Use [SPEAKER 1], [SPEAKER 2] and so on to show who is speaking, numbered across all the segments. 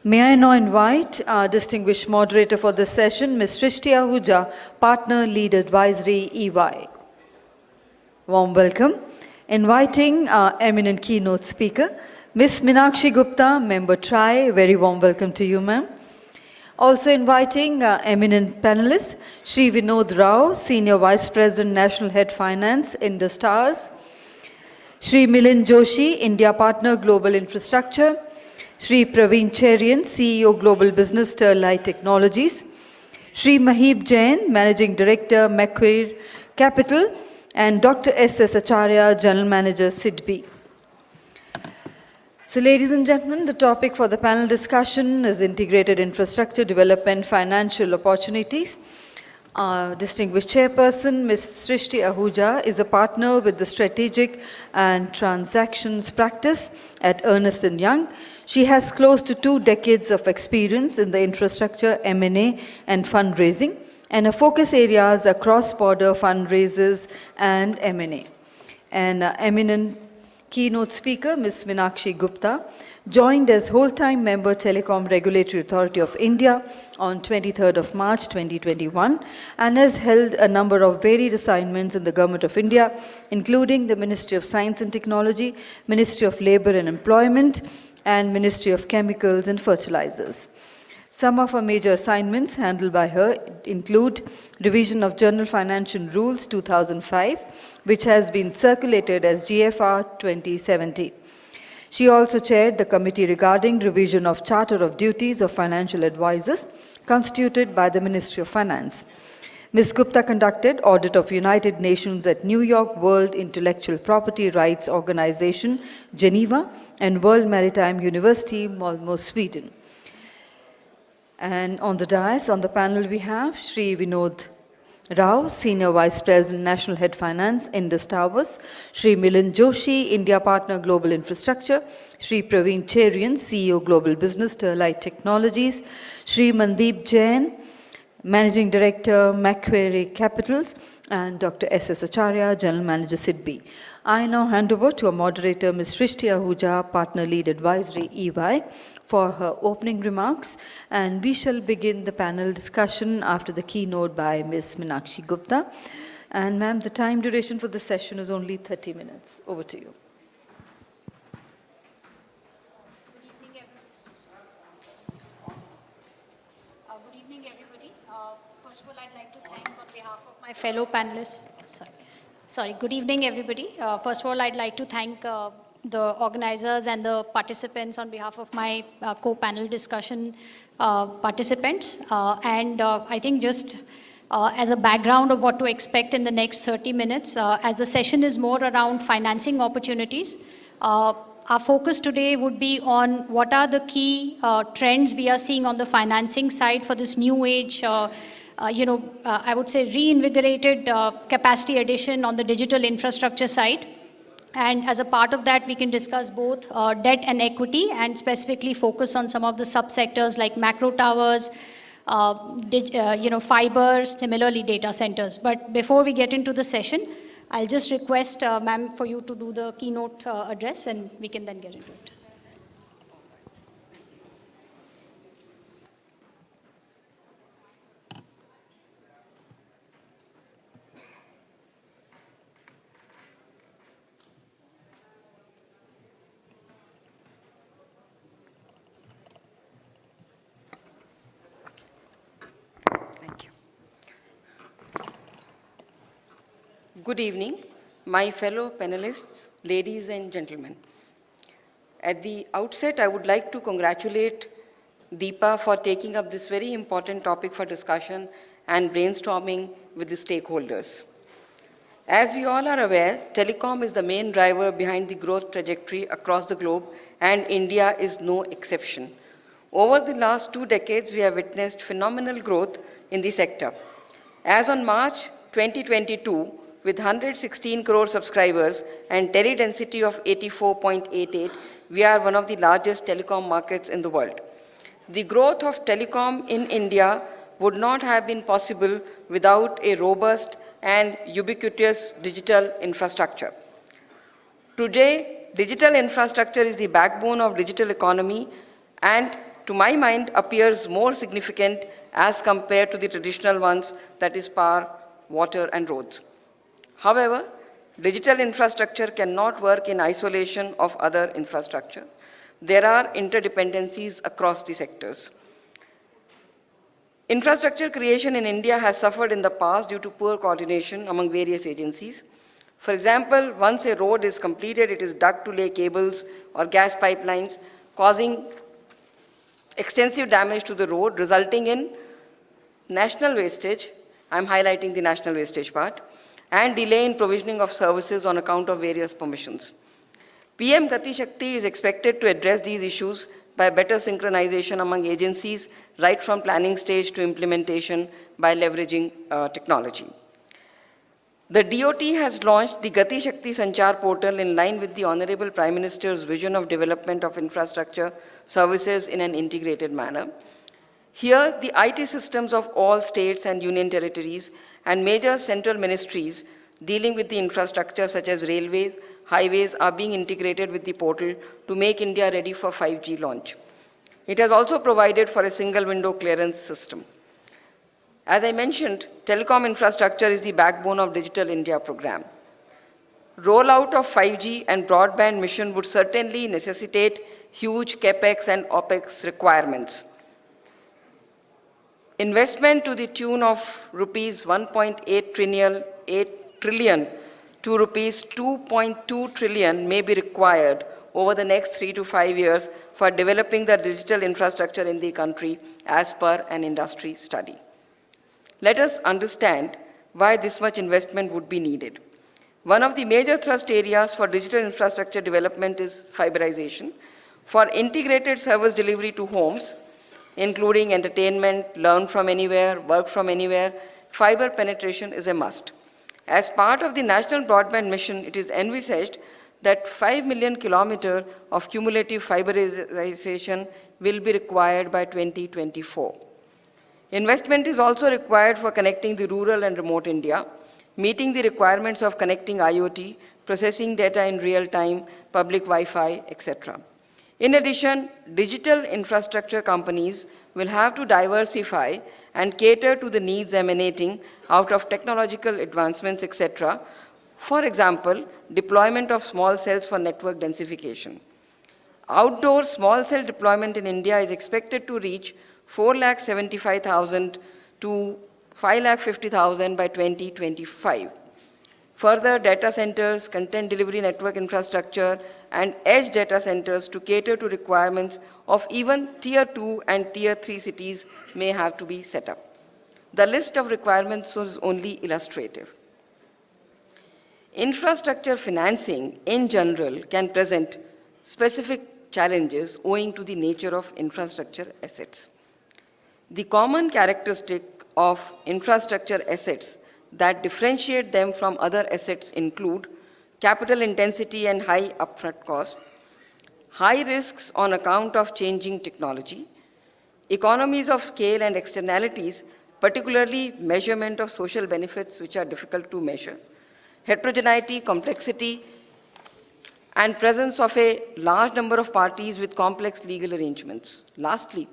[SPEAKER 1] May I now invite our distinguished moderator for this session, Ms. Srishti Ahuja, Partner Lead Advisory, EY. Warm welcome. Inviting our eminent keynote speaker, Ms. Meenakshi Gupta, Member TRI. Very warm welcome to you, ma'am. Also inviting our eminent panelists, Shri Vinod Rao, Senior Vice President, National Head Finance, Indus Towers, Shri Milind Joshi, India Partner, Global Infrastructure, Shri Praveen Cherian, CEO Global Business, Sterlite Technologies, Shri Mahib Jain, Managing Director, Macquarie Capital, and Dr. S.S. Acharya, General Manager, SIDBI. So, ladies and gentlemen, the topic for the panel discussion is Integrated Infrastructure Development Financial Opportunities. Our distinguished chairperson, Ms. Srishti Ahuja, is a partner with the Strategic and Transactions Practice at Ernst & Young. She has close to 2 decades of experience in the infrastructure, M&A, and fundraising, and her focus areas are cross-border fundraisers and M&A. And eminent keynote speaker, Ms. Meenakshi Gupta, joined as whole-time member Telecom Regulatory Authority of India on 23rd of March 2021 and has held a number of varied assignments in the Government of India, including the Ministry of Science and Technology, Ministry of Labour and Employment, and Ministry of Chemicals and Fertilizers. Some of her major assignments handled by her include revision of General Financial Rules 2005, which has been circulated as GFR 2017. She also chaired the committee regarding revision of Charter of Duties of Financial Advisors constituted by the Ministry of Finance. Ms. Gupta conducted audit of United Nations at New York World Intellectual Property Rights Organization, Geneva, and World Maritime University, Malmö, Sweden. And on the dais, on the panel, we have Shri Vinod Rao, Senior Vice President, National Head Finance, Indus Towers, Shri Milind Joshi, India Partner, Global Infrastructure, Shri Praveen Cherian, CEO, Global Business, Sterlite Technologies, Shri Mandeep Jain, Managing Director, Macquarie Capitals, and Dr. S.S. Acharya, General Manager, SIDBI. I now hand over to our moderator, Ms. Srishti Ahuja, Partner Lead Advisory, EY, for her opening remarks, and we shall begin the panel discussion after the keynote by Ms. Meenakshi Gupta. And ma'am, the time duration for the session is only 30 minutes. Over to you.
[SPEAKER 2] Good evening, everybody. First of all, I'd like to thank on behalf of my fellow panelists. Good evening, everybody. First of all, I'd like to thank the organizers and the participants on behalf of my co-panel discussion participants. I think just as a background of what to expect in the next 30 minutes, as the session is more around financing opportunities, our focus today would be on what are the key trends we are seeing on the financing side for this new age, I would say reinvigorated capacity addition on the digital infrastructure side. And as a part of that, we can discuss both debt and equity and specifically focus on some of the subsectors like macro towers, fiber, similarly data centers. But before we get into the session, I'll just request, ma'am, for you to do the keynote address and we can then get into it.
[SPEAKER 3] Good evening, my fellow panelists, ladies and gentlemen. At the outset, I would like to congratulate Deepa for taking up this very important topic for discussion and brainstorming with the stakeholders. As we all are aware, telecom is the main driver behind the growth trajectory across the globe, and India is no exception. Over the last 2 decades, we have witnessed phenomenal growth in the sector. As on March 2022, with 116 crore subscribers and tele-density of 84.88, we are one of the largest telecom markets in the world. The growth of telecom in India would not have been possible without a robust and ubiquitous digital infrastructure. Today, digital infrastructure is the backbone of digital economy, and to my mind, appears more significant as compared to the traditional ones, that is power, water, and roads. However, digital infrastructure cannot work in isolation of other infrastructure. There are interdependencies across the sectors. Infrastructure creation in India has suffered in the past due to poor coordination among various agencies. For example, once a road is completed, it is dug to lay cables or gas pipelines, causing extensive damage to the road, resulting in national wastage. I'm highlighting the national wastage part, and delay in provisioning of services on account of various permissions. PM Gati Shakti is expected to address these issues by better synchronization among agencies, right from planning stage to implementation by leveraging technology. The DOT has launched the Gati Shakti Sanchar portal in line with the Honorable Prime Minister's vision of development of infrastructure services in an integrated manner. Here, the IT systems of all states and union territories and major central ministries dealing with the infrastructure such as railways, highways are being integrated with the portal to make India ready for 5G launch. It has also provided for a single window clearance system. As I mentioned, telecom infrastructure is the backbone of Digital India program. Rollout of 5G and broadband mission would certainly necessitate huge CapEx and OpEx requirements. Investment to the tune of rupees 1.8 trillion to rupees 2.2 trillion may be required over the next 3 to 5 years for developing the digital infrastructure in the country as per an industry study. Let us understand why this much investment would be needed. One of the major thrust areas for digital infrastructure development is fiberization. For integrated service delivery to homes, including entertainment, learn from anywhere, work from anywhere, fiber penetration is a must. As part of the National Broadband Mission, it is envisaged that 5 million kilometers of cumulative fiberization will be required by 2024. Investment is also required for connecting the rural and remote India, meeting the requirements of connecting IoT, processing data in real time, public Wi-Fi, etc. In addition, digital infrastructure companies will have to diversify and cater to the needs emanating out of technological advancements, etc. For example, deployment of small cells for network densification. Outdoor small cell deployment in India is expected to reach 4,75,000 to 5,50,000 by 2025. Further, data centers, content delivery network infrastructure, and edge data centers to cater to requirements of even Tier 2 and Tier 3 cities may have to be set up. The list of requirements is only illustrative. Infrastructure financing, in general, can present specific challenges owing to the nature of infrastructure assets. The common characteristic of infrastructure assets that differentiate them from other assets include capital intensity and high upfront cost, high risks on account of changing technology, economies of scale and externalities, particularly measurement of social benefits which are difficult to measure, heterogeneity, complexity, and presence of a large number of parties with complex legal arrangements. Lastly,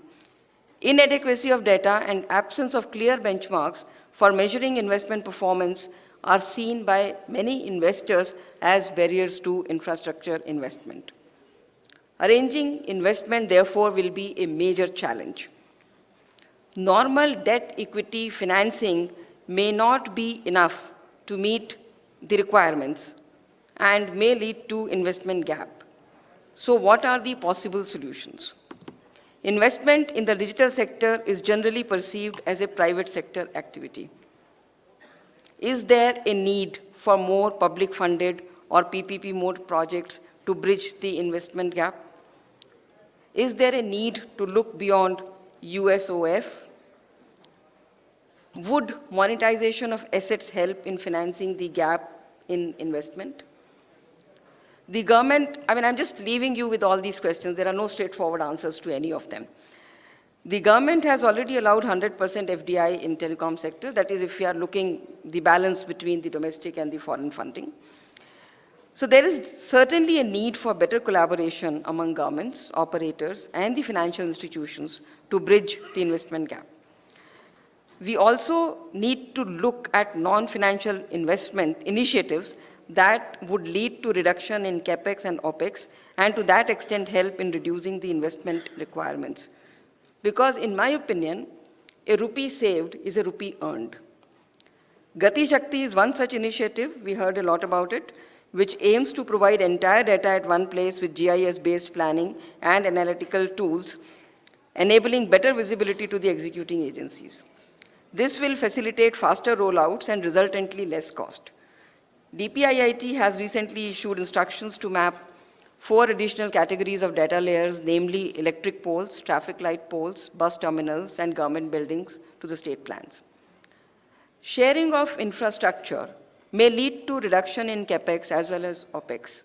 [SPEAKER 3] inadequacy of data and absence of clear benchmarks for measuring investment performance are seen by many investors as barriers to infrastructure investment. Arranging investment, therefore, will be a major challenge. Normal debt equity financing may not be enough to meet the requirements and may lead to investment gap. So what are the possible solutions? Investment in the digital sector is generally perceived as a private sector activity. Is there a need for more public-funded or PPP mode projects to bridge the investment gap? Is there a need to look beyond USOF? Would monetization of assets help in financing the gap in investment? The government, I'm just leaving you with all these questions. There are no straightforward answers to any of them. The government has already allowed 100% FDI in telecom sector. That is, if we are looking the balance between the domestic and the foreign funding. So there is certainly a need for better collaboration among governments, operators, and the financial institutions to bridge the investment gap. We also need to look at non-financial investment initiatives that would lead to reduction in capex and opex, and to that extent help in reducing the investment requirements. Because in my opinion, a rupee saved is a rupee earned. Gati Shakti is one such initiative, we heard a lot about it, which aims to provide entire data at one place with GIS-based planning and analytical tools, enabling better visibility to the executing agencies. This will facilitate faster rollouts and resultantly less cost. DPIIT has recently issued instructions to map 4 additional categories of data layers, namely electric poles, traffic light poles, bus terminals, and government buildings to the state plans. Sharing of infrastructure may lead to reduction in capex as well as opex,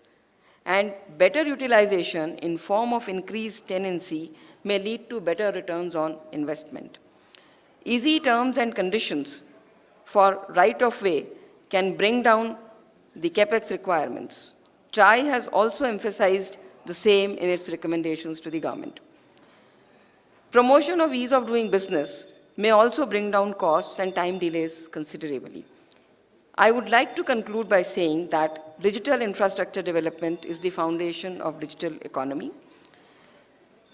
[SPEAKER 3] and better utilization in form of increased tenancy may lead to better returns on investment. Easy terms and conditions for right-of-way can bring down the capex requirements. TRAI has also emphasized the same in its recommendations to the government. Promotion of ease of doing business may also bring down costs and time delays considerably. I would like to conclude by saying that digital infrastructure development is the foundation of digital economy.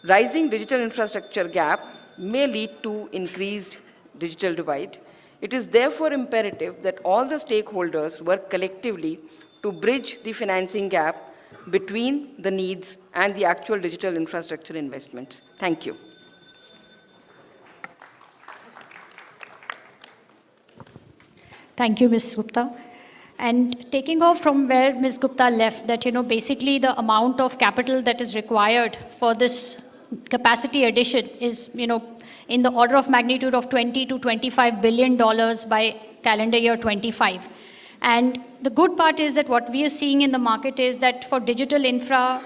[SPEAKER 3] Rising digital infrastructure gap may lead to increased digital divide. It is therefore imperative that all the stakeholders work collectively to bridge the financing gap between the needs and the actual digital infrastructure investments. Thank you.
[SPEAKER 2] Thank you, Ms. Gupta. And taking off from where Ms. Gupta left, that, basically the amount of capital that is required for this capacity addition is, in the order of magnitude of $20 to $25 billion by calendar year 25. And the good part is that what we are seeing in the market is that for digital infra,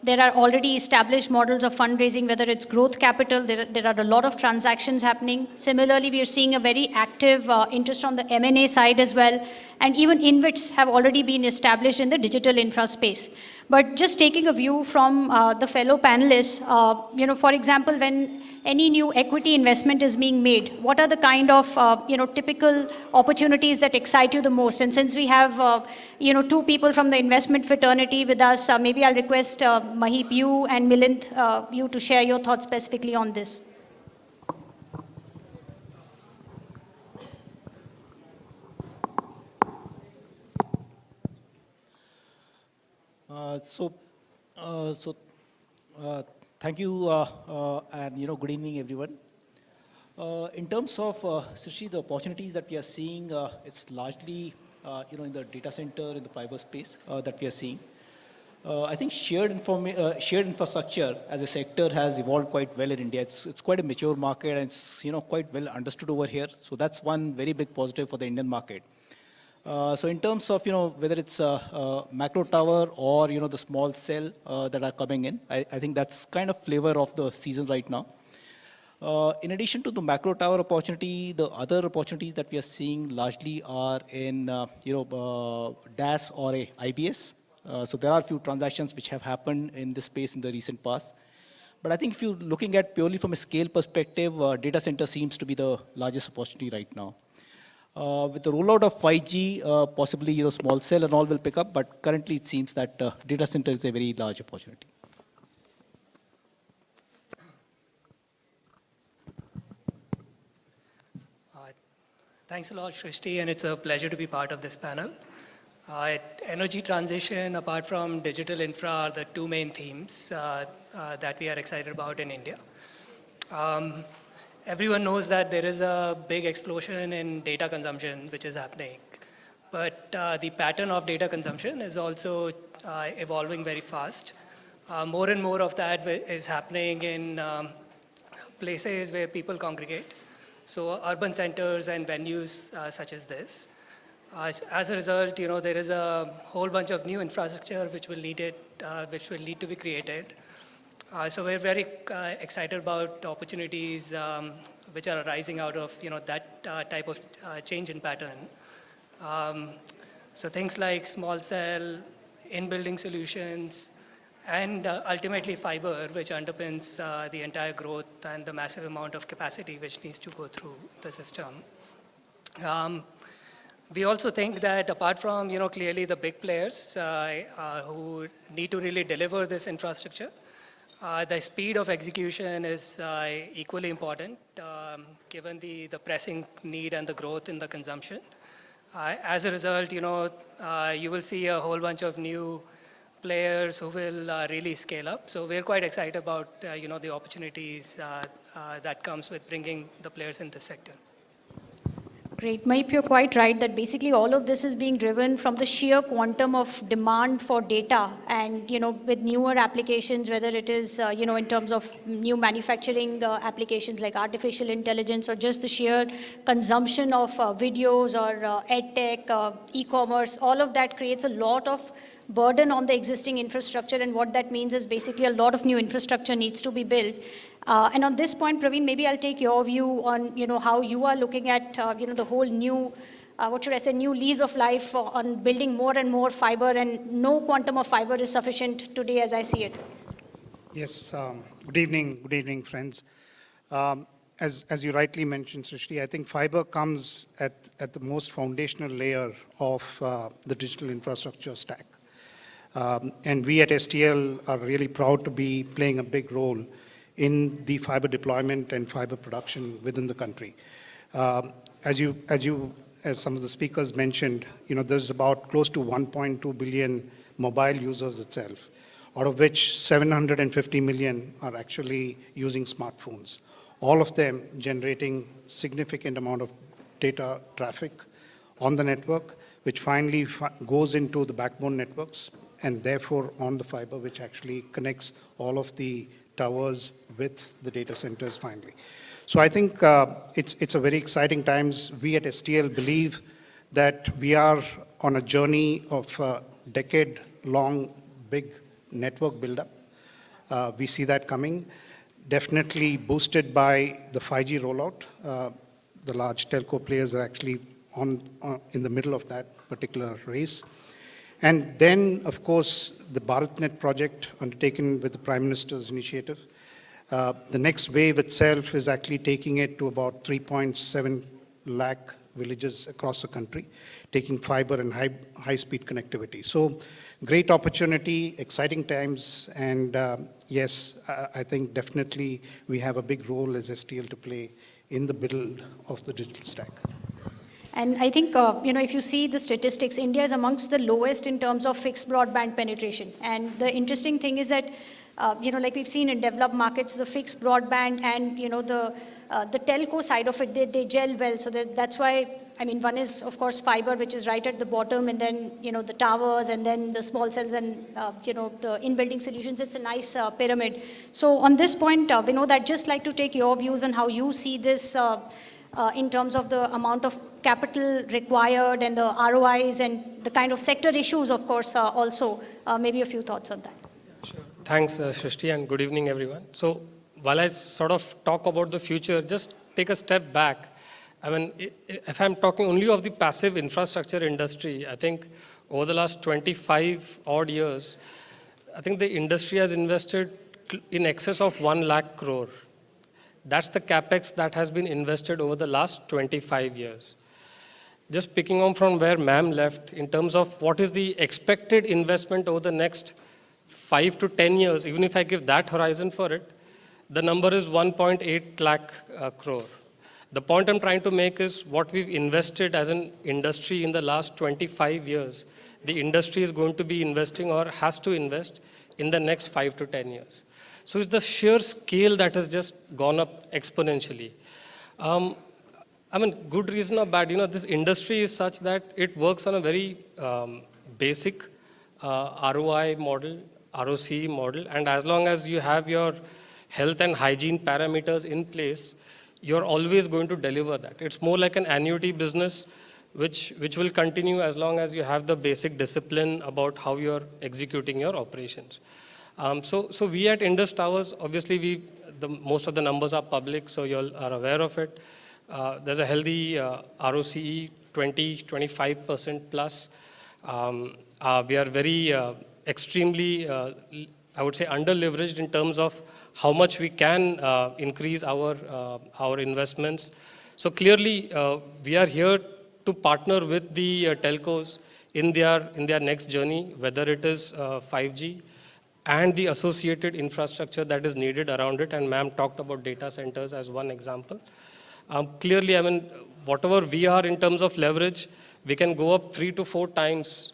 [SPEAKER 2] there are already established models of fundraising, whether it's growth capital, there are a lot of transactions happening. Similarly, we are seeing a very active interest on the M&A side as well, and even InvITs have already been established in the digital infra space. But just taking a view from the fellow panelists, for example, when any new equity investment is being made, what are the kind of, typical opportunities that excite you the most? And since we have, 2 people from the investment fraternity with us, maybe I'll request Mahip, you and Milind, you to share your thoughts specifically on this.
[SPEAKER 4] Thank you, and good evening, everyone. In terms of Srishi, the opportunities that we are seeing, it's largely in the data center, in the fiber space that we are seeing. I think shared infrastructure as a sector has evolved quite well in India. It's quite a mature market, and it's quite well understood over here. So that's one very big positive for the Indian market. So in terms of whether it's a macro tower or the small cell that are coming in, I think that's kind of flavor of the season right now. In addition to the macro tower opportunity, the other opportunities that we are seeing largely are in DAS or a IBS. So there are a few transactions which have happened in this space in the recent past. But I think if you're looking at purely from a scale perspective, data center seems to be the largest opportunity right now. With the rollout of 5G, possibly small cell and all will pick up, but currently it seems that data center is a very large opportunity.
[SPEAKER 5] Thanks a lot, Shrishti, and it's a pleasure to be part of this panel. Energy transition, apart from digital infra, are the 2 main themes that we are excited about in India. Everyone knows that there is a big explosion in data consumption which is happening, but the pattern of data consumption is also evolving very fast. More and more of that is happening in places where people congregate, so urban centers and venues such as this. As a result, there is a whole bunch of new infrastructure which will need to be created. So we're very excited about opportunities which are arising out of that type of change in pattern. So things like small cell, in-building solutions, and ultimately fiber, which underpins the entire growth and the massive amount of capacity which needs to go through the system. We also think that apart from, clearly the big players who need to really deliver this infrastructure, the speed of execution is equally important, given the pressing need and the growth in the consumption. As a result, you will see a whole bunch of new players who will really scale up. So we're quite excited about, the opportunities that comes with bringing the players in this sector.
[SPEAKER 2] Great. Maheep, you're quite right that basically all of this is being driven from the sheer quantum of demand for data. And, with newer applications, whether it is, in terms of new manufacturing applications like artificial intelligence or just the sheer consumption of videos or ed tech, e-commerce, all of that creates a lot of burden on the existing infrastructure. And what that means is basically a lot of new infrastructure needs to be built. And on this point, Praveen, maybe I'll take your view on, how you are looking at, the whole new, new lease of life on building more and more fiber, and no quantum of fiber is sufficient today as I see it.
[SPEAKER 6] Yes, good evening, friends. As you rightly mentioned, Srishti, I think fiber comes at the most foundational layer of the digital infrastructure stack. And we at STL are really proud to be playing a big role in the fiber deployment and fiber production within the country. As some of the speakers mentioned, there's about close to 1.2 billion mobile users itself, out of which 750 million are actually using smartphones. All of them generating significant amount of data traffic on the network, which finally goes into the backbone networks and therefore on the fiber, which actually connects all of the towers with the data centers finally. So I think it's a very exciting times. We at STL believe that we are on a journey of a decade-long big network buildup. We see that coming, definitely boosted by the 5G rollout. The large telco players are actually in the middle of that particular race. And then, of course, the BharatNet project undertaken with the Prime Minister's initiative. The next wave itself is actually taking it to about 3.7 lakh villages across the country, taking fiber and high-speed connectivity. So great opportunity, exciting times, and yes, I think definitely we have a big role as STL to play in the build of the digital stack.
[SPEAKER 2] And I think, if you see the statistics, India is amongst the lowest in terms of fixed broadband penetration. And the interesting thing is that, like we've seen in developed markets, the fixed broadband and, the telco side of it, they gel well. So that's why, one is, of course, fiber, which is right at the bottom, and then, the towers, and then the small cells and, the in-building solutions. It's a nice pyramid. So on this point, Vinod, I'd just like to take your views on how you see this in terms of the amount of capital required and the ROIs and the kind of sector issues, of course, also. Maybe a few thoughts on that.
[SPEAKER 7] Sure. Thanks, Srishti, and good evening, everyone. So while I sort of talk about the future, just take a step back. If I'm talking only of the passive infrastructure industry, I think over the last 25 odd years, I think the industry has invested in excess of 1 lakh crore. That's the capex that has been invested over the last 25 years. Just picking on from where ma'am left, in terms of what is the expected investment over the next 5 to 10 years, even if I give that horizon for it, the number is 1.8 lakh crore. The point I'm trying to make is what we've invested as an industry in the last 25 years, the industry is going to be investing or has to invest in the next 5 to 10 years. So it's the sheer scale that has just gone up exponentially. Good reason or bad, this industry is such that it works on a very basic ROI model, ROC model, and as long as you have your health and hygiene parameters in place, you're always going to deliver that. It's more like an annuity business, which will continue as long as you have the basic discipline about how you're executing your operations. So we at Indus Towers, obviously most of the numbers are public, so you all are aware of it. There's a healthy ROCE, 20-25% plus. We are very extremely, I would say, under-leveraged in terms of how much we can increase our investments. So clearly, we are here to partner with the telcos in their next journey, whether it is 5G and the associated infrastructure that is needed around it. And ma'am talked about data centers as one example. Clearly, I mean, whatever we are in terms of leverage, we can go up 3 to 4 times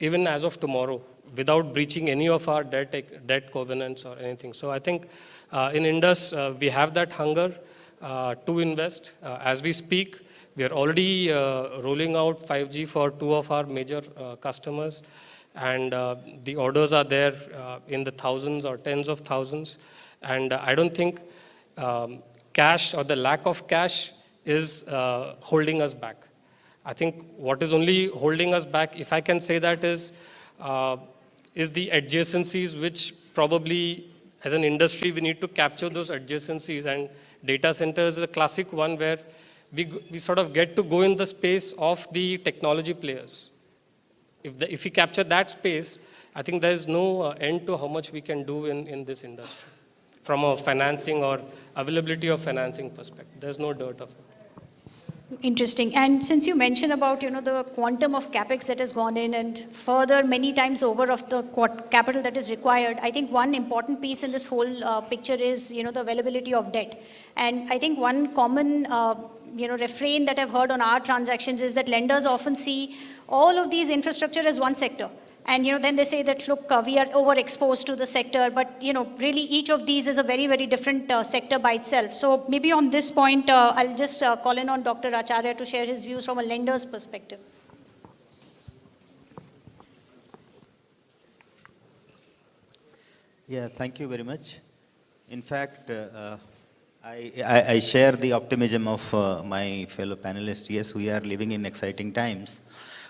[SPEAKER 7] even as of tomorrow without breaching any of our debt covenants or anything. So I think in Indus, we have that hunger to invest. As we speak, we are already rolling out 5G for 2 of our major customers. And the orders are there in the thousands or tens of thousands. And I don't think cash or the lack of cash is holding us back. I think what is only holding us back, if I can say that, is the adjacencies, which probably as an industry we need to capture those adjacencies. And data centers is a classic one where we sort of get to go in the space of the technology players. If we capture that space, I think there is no end to how much we can do in this industry from a financing or availability of financing perspective. There's no doubt of it.
[SPEAKER 2] Interesting. And since you mentioned about, the quantum of capex that has gone in and further many times over of the capital that is required, I think one important piece in this whole picture is, the availability of debt. And I think one common, refrain that I've heard on our transactions is that lenders often see all of these infrastructure as one sector. And, then they say that, look, we are overexposed to the sector, but, really each of these is a very, very different sector by itself. So maybe on this point, I'll just call in on Dr. Acharya to share his views from a lender's perspective.
[SPEAKER 8] Yeah, thank you very much. In fact, I share the optimism of my fellow panelists. Yes, we are living in exciting times.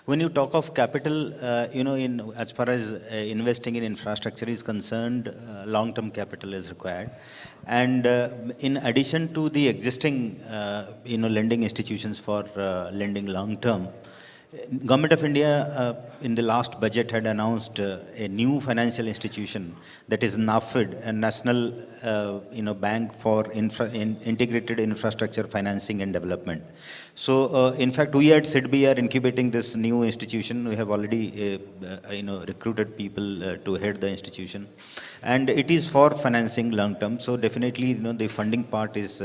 [SPEAKER 8] When you talk of capital, as far as investing in infrastructure is concerned, long-term capital is required. And in addition to the existing, lending institutions for lending long-term, Government of India in the last budget had announced a new financial institution, that is NAFID, a National Bank for Integrated Infrastructure Financing and Development. So in fact, we at SIDBI are incubating this new institution. We have already recruited people to head the institution, and it is for financing long term. So definitely, the funding part is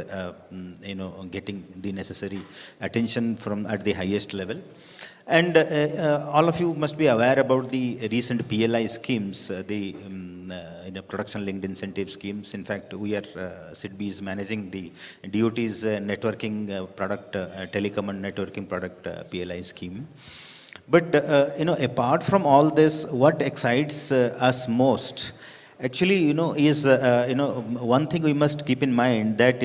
[SPEAKER 8] getting the necessary attention from at the highest level. And all of you must be aware about the recent PLI schemes, the production-linked incentive schemes. In fact, we are, SIDBI is managing the DOT's networking product, telecom and networking product PLI scheme. But, apart from all this, what excites us most actually, is, one thing we must keep in mind that,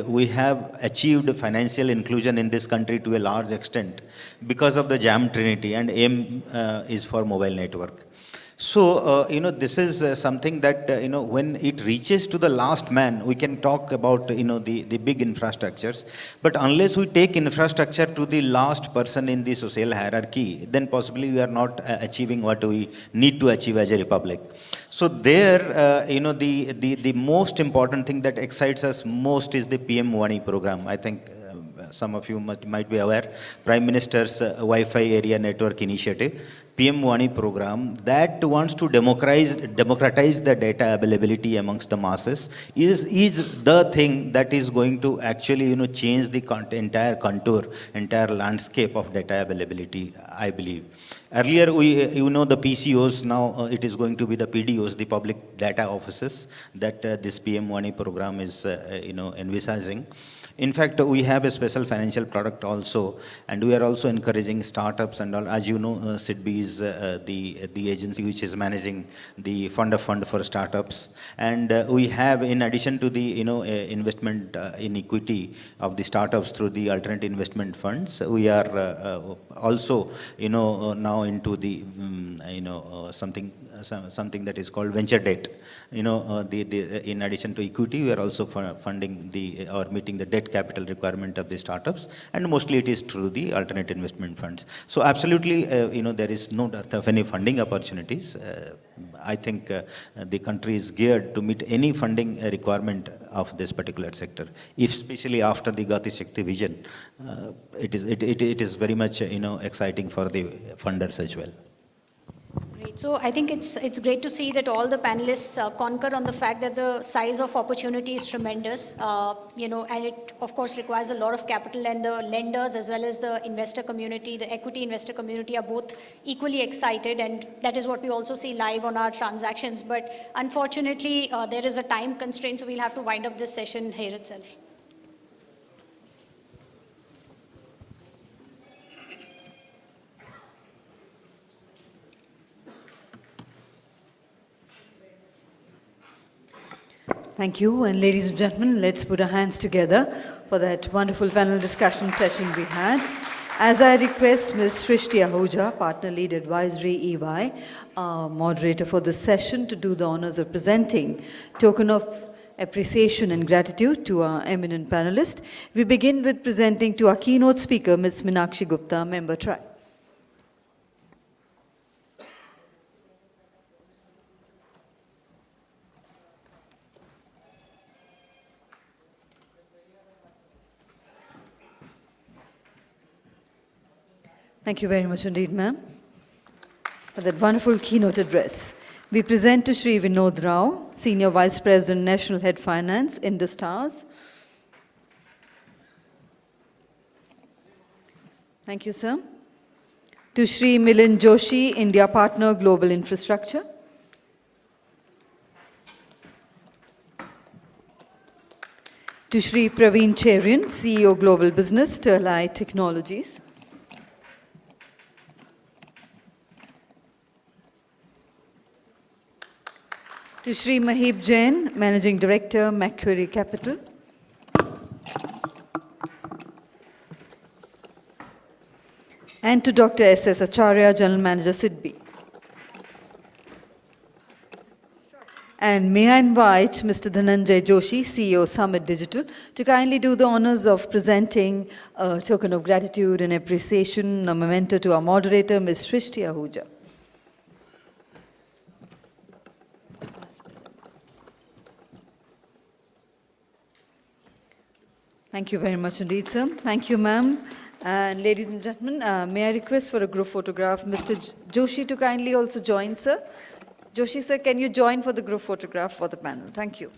[SPEAKER 8] we have achieved financial inclusion in this country to a large extent because of the JAM Trinity, and AIM is for mobile network. So, this is something that, when it reaches to the last man, we can talk about, the big infrastructures. But unless we take infrastructure to the last person in the social hierarchy, then possibly we are not achieving what we need to achieve as a republic. So there, the most important thing that excites us most is the PM Wani program. I think some of you might be aware, Prime Minister's Wi-Fi area network initiative, PM Wani program, that wants to democratize the data availability amongst the masses, is the thing that is going to actually, change the entire contour, entire landscape of data availability, I believe. Earlier, the PCOs, now it is going to be the PDOs, the public data offices, that this PM Wani program is, envisaging. In fact, we have a special financial product also, and we are also encouraging startups and all. As you know, SIDBI is the agency which is managing the fund for startups. And we have, in addition to the investment in equity of the startups through the alternate investment funds, we are also now into the something something that is called venture debt. You know, in addition to equity, we are also funding or meeting the debt capital requirement of the startups, and mostly it is through the alternate investment funds. So absolutely, you know, there is no dearth of any funding opportunities. I think the country is geared to meet any funding requirement of this particular sector, especially after the Gati Shakti vision. It is very much, you know, exciting for the funders as well.
[SPEAKER 2] Great. So I think it's great to see that all the panelists concur on the fact that the size of opportunity is tremendous, you know, and it of course requires a lot of capital, and the lenders as well as the investor community, the equity investor community are both equally excited, and that is what we also see live on our transactions. But unfortunately, there is a time constraint, so we'll have to wind up this session here itself.
[SPEAKER 1] Thank you. And ladies and gentlemen, let's put our hands together for that wonderful panel discussion session we had. As I request Ms. Srishti Ahuja, Partner Lead Advisory EY, moderator for this session, to do the honors of presenting token of appreciation and gratitude to our eminent panelists. We begin with presenting to our keynote speaker, Ms. Meenakshi Gupta, Member Tri. Thank you very much indeed, ma'am, for that wonderful keynote address. We present to Shri Vinod Rao, Senior Vice President, National Head Finance, Indus Towers. Thank you, sir. To Shri Milind Joshi, India Partner, Global Infrastructure. To Shri Praveen Cherian, CEO, Global Business, Sterlite Technologies. To Shri Mahib Jain, Managing Director, Macquarie Capital. And to Dr. S.S. Acharya, General Manager, SIDBI. And may I invite Mr. Dhananjay Joshi, CEO, Summit Digital, to kindly do the honors of presenting a token of gratitude and appreciation, a memento to our moderator, Ms. Srishti Ahuja. Thank you very much indeed, sir. Thank you, ma'am. And ladies and gentlemen, may I request for a group photograph, Mr. Joshi to kindly also join, sir. Joshi, sir, can you join for the group photograph for the panel? Thank you.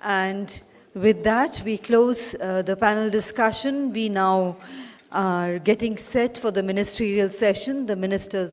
[SPEAKER 1] And with that, we close the panel discussion. We now are getting set for the ministerial session. The ministers